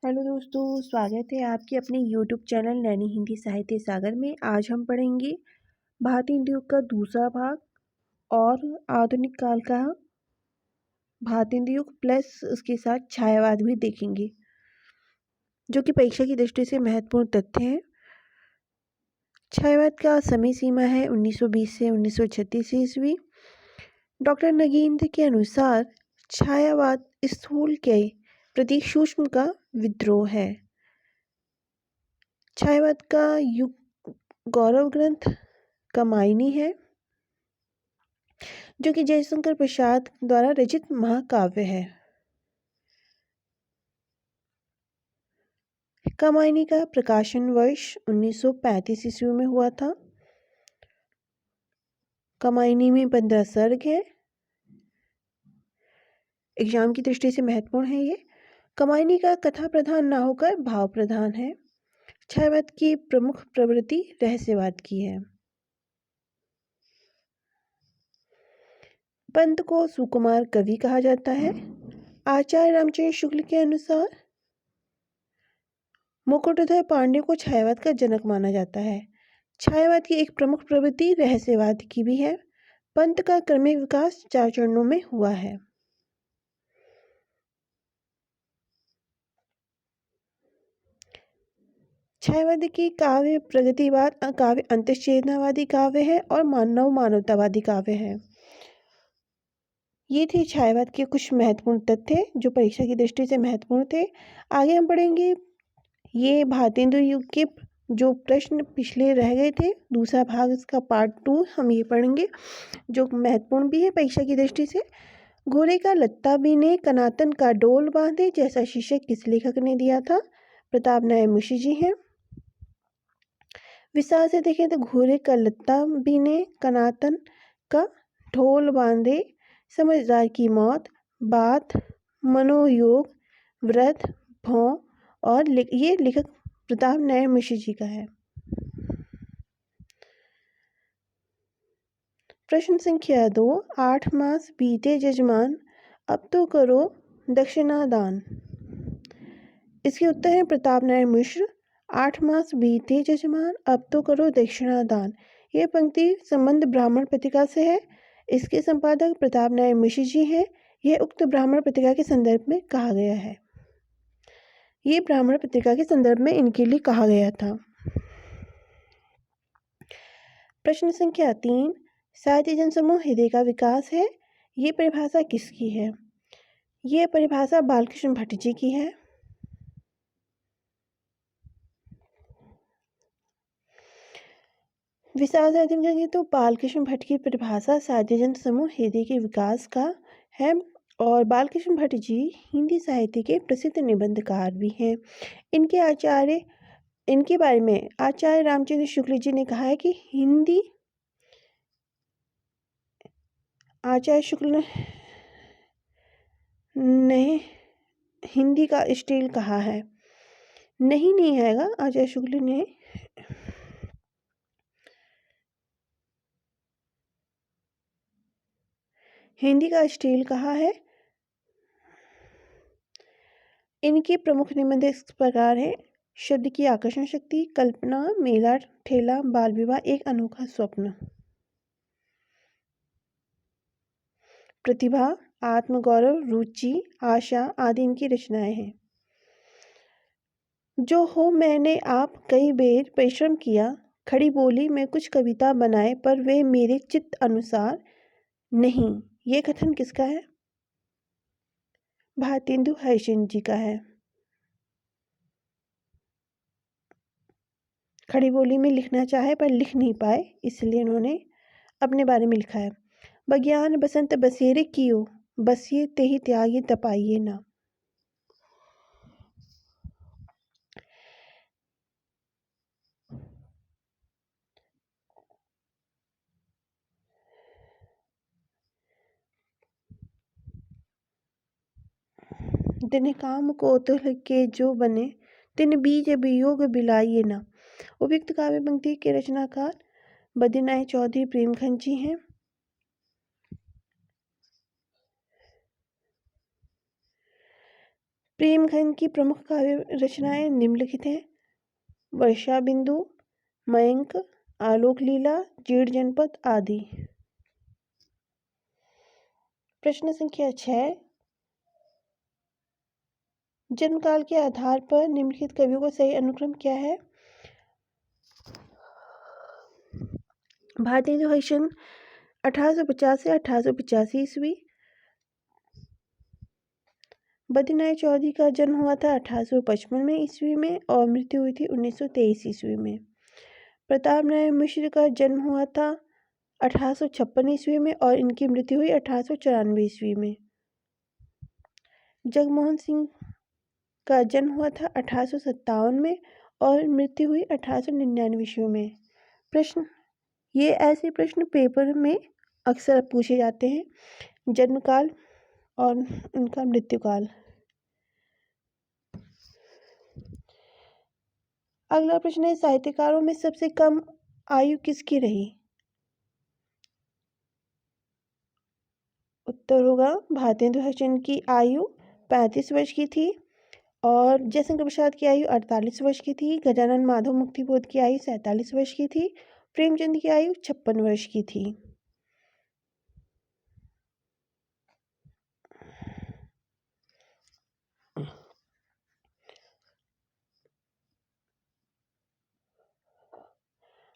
Hello दोस्तों, स्वागत है आपके अपने यूट्यूब चैनल नैनी हिंदी साहित्य सागर में। आज हम पढ़ेंगे भारतीय युग का दूसरा भाग और आधुनिक काल का भारतीय युग प्लस उसके साथ छायावाद भी देखेंगे, जो कि परीक्षा की दृष्टि से महत्वपूर्ण तथ्य है। छायावाद का समय सीमा है 1920 से 1936 ईस्वी। डॉक्टर नगेंद्र के अनुसार छायावाद स्थूल के प्रति सूक्ष्म का विद्रोह है। छायावाद का युग गौरव ग्रंथ कामायनी है, जो कि जयशंकर प्रसाद द्वारा रचित महाकाव्य है। कामायनी का प्रकाशन वर्ष 1935 ईस्वी में हुआ था। कामायनी में 15 सर्ग है। एग्जाम की दृष्टि से महत्वपूर्ण है ये। कामायनी का कथा प्रधान ना होकर भाव प्रधान है। छायावाद की प्रमुख प्रवृत्ति रहस्यवाद की है। पंत को सुकुमार कवि कहा जाता है। आचार्य रामचंद्र शुक्ल के अनुसार मुकुटधर पांडे को छायावाद का जनक माना जाता है। छायावाद की एक प्रमुख प्रवृत्ति रहस्यवाद की भी है। पंत का क्रमिक विकास 4 चरणों में हुआ है। छायावाद की काव्य प्रगतिवाद काव्य अंतश्चेतनावादी काव्य है और मानवतावादी काव्य है। ये थे छायावाद के कुछ महत्वपूर्ण तथ्य जो परीक्षा की दृष्टि से महत्वपूर्ण थे। आगे हम पढ़ेंगे ये भारतेंदु युग के जो प्रश्न पिछले रह गए थे, दूसरा भाग इसका पार्ट 2 हम ये पढ़ेंगे, जो महत्वपूर्ण भी है परीक्षा की दृष्टि से। घोड़े का लत्ता बीने कनातन का डोल बांधे जैसा शीर्षक किस लेखक ने दिया था? प्रताप नारायण मिश्र जी हैं। विस्तार से देखें तो घोड़े का लत्ता बीने कनातन का ढोल बांधे, समझदार की मौत, बात, मनोयोग, व्रत, भौं और ये लेखक प्रताप नारायण मिश्र जी का है। प्रश्न संख्या 2, 8 मास बीते जजमान, अब तो करो दक्षिणादान। इसके उत्तर है प्रताप नारायण मिश्र। 8 मास बीते जजमान, अब तो करो दक्षिणादान। यह पंक्ति संबंध ब्राह्मण पत्रिका से है। इसके संपादक प्रताप नारायण मिश्र जी हैं। यह उक्त ब्राह्मण पत्रिका के संदर्भ में कहा गया है। ये ब्राह्मण पत्रिका के संदर्भ में इनके लिए कहा गया था। प्रश्न संख्या 3, साहित्य जनसमूह हृदय का विकास है। ये परिभाषा किसकी है? यह परिभाषा बालकृष्ण भट्ट जी की है। विस्तार से अध्ययन करेंगे तो बालकृष्ण भट्ट की परिभाषा साहित्य जनसमूह हृदय के विकास का है। और बालकृष्ण भट्ट जी हिंदी साहित्य के प्रसिद्ध निबंधकार भी हैं। इनके बारे में आचार्य रामचंद्र शुक्ल जी ने कहा है कि आचार्य शुक्ल ने हिंदी का स्टील कहा है। नहीं आएगा। आचार्य शुक्ल ने हिंदी का स्टील कहा है। इनके प्रमुख निबंध इस प्रकार है। शब्द की आकर्षण शक्ति, कल्पना, मेला ठेला, बाल विवाह, एक अनोखा स्वप्न, प्रतिभा, आत्मगौरव, रुचि, आशा आदि इनकी रचनाएं हैं। जो हो मैंने आप कई बेर परिश्रम किया, खड़ी बोली में कुछ कविता बनाए पर वे मेरे चित्त अनुसार नहीं। ये कथन किसका है? भारतेंदु हरिश्चंद्र जी का है। खड़ी बोली में लिखना चाहे पर लिख नहीं पाए, इसलिए उन्होंने अपने बारे में लिखा है। बज्ञान बसंत बसेरे कियो, बसिए तेहि त्यागी तपाइए ना। दिन काम कौतूहल के जो बने, तिन बीज वियोग बिलाइए ना। उपयुक्त काव्य पंक्ति के रचनाकार बद्रीनाथ चौधरी प्रेमखंड जी हैं। प्रेमखंड की प्रमुख काव्य रचनाएं निम्नलिखित हैं: वर्षा बिंदु, मयंक, आलोक लीला, जीर्ण जनपद आदि। प्रश्न संख्या 6, जन्मकाल के आधार पर निम्नलिखित कवियों का सही अनुक्रम क्या है? भारतेंदु हरिश्चंद्र 1850 से 1885 ईस्वी। बद्रीनाथ चौधरी का जन्म हुआ था 1855 में ईस्वी में और मृत्यु हुई थी 1923 ईस्वी में। प्रताप नारायण मिश्र का जन्म हुआ था 1856 ईस्वी में और इनकी मृत्यु हुई 1894 ईस्वी में। जगमोहन सिंह का जन्म हुआ था 1857 में और मृत्यु हुई 1899 ईस्वी में। प्रश्न, ये ऐसे प्रश्न पेपर में अक्सर पूछे जाते हैं, जन्मकाल और उनका मृत्युकाल। अगला प्रश्न है, साहित्यकारों में सबसे कम आयु किसकी रही? उत्तर होगा भारतेंदु हरिश्चंद्र की आयु 35 वर्ष की थी और जयशंकर प्रसाद की आयु 48 वर्ष की थी। गजानन माधव मुक्तिबोध की आयु 47 वर्ष की थी। प्रेमचंद की आयु 56 वर्ष की थी।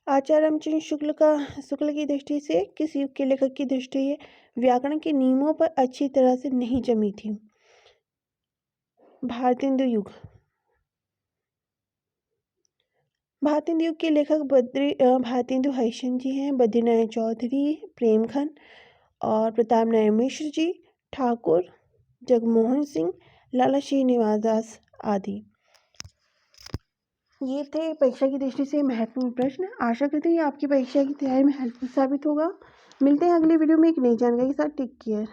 आचार्य रामचंद्र शुक्ल की दृष्टि से किस युग के लेखक की दृष्टि है व्याकरण के नियमों पर अच्छी तरह से नहीं जमी थी? भारतेंदु युग। भारतेंदु युग के लेखक भारतेंदु हरिश्चंद्र जी हैं, बद्रीनारायण चौधरी, प्रेमखंड और प्रताप नारायण मिश्र जी, ठाकुर, जगमोहन सिंह, लाला श्रीनिवास दास आदि। ये थे परीक्षा की दृष्टि से महत्वपूर्ण प्रश्न। आशा करते हैं आपकी परीक्षा की तैयारी में हेल्पफुल साबित होगा। मिलते हैं अगली वीडियो में एक नई जानकारी के साथ। Take care.